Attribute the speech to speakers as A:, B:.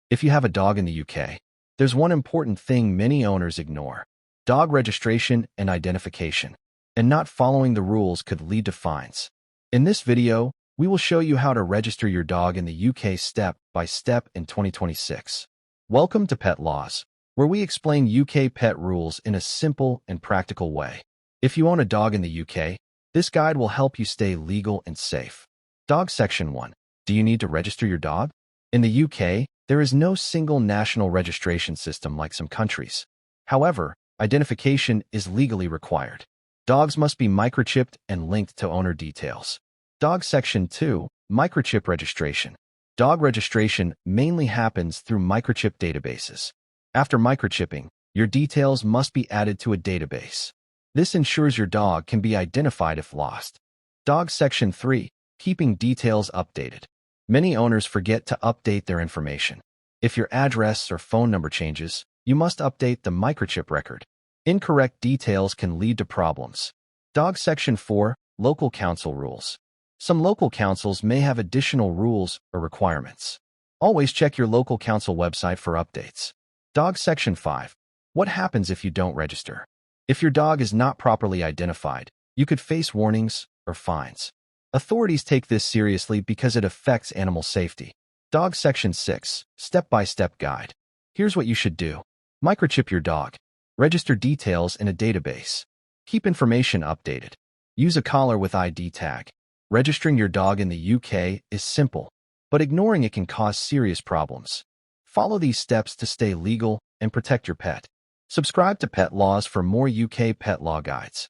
A: If you have a dog in the UK, there's one important thing many owners ignore: dog registration and identification. And not following the rules could lead to fines. In this video, we will show you how to register your dog in the UK step by step in 2026. Welcome to Pet Laws, where we explain UK pet rules in a simple and practical way. If you own a dog in the UK, this guide will help you stay legal and safe. Dog Section 1. Do you need to register your dog? In the UK, there is no single national registration system like some countries. However, identification is legally required. Dogs must be microchipped and linked to owner details. Dog Section 2. Microchip registration. Dog registration mainly happens through microchip databases. After microchipping, your details must be added to a database. This ensures your dog can be identified if lost. Dog Section 3. Keeping details updated. Many owners forget to update their information. If your address or phone number changes, you must update the microchip record. Incorrect details can lead to problems. Dog Section 4. Local council rules. Some local councils may have additional rules or requirements. Always check your local council website for updates. Dog Section 5. What happens if you don't register? If your dog is not properly identified, you could face warnings or fines. Authorities take this seriously because it affects animal safety. Dog Section 6. Step-by-step guide. Here's what you should do. Microchip your dog. Register details in a database. Keep information updated. Use a collar with ID tag. Registering your dog in the UK is simple, but ignoring it can cause serious problems. Follow these steps to stay legal and protect your pet. Subscribe to Pet Laws for more UK pet law guides.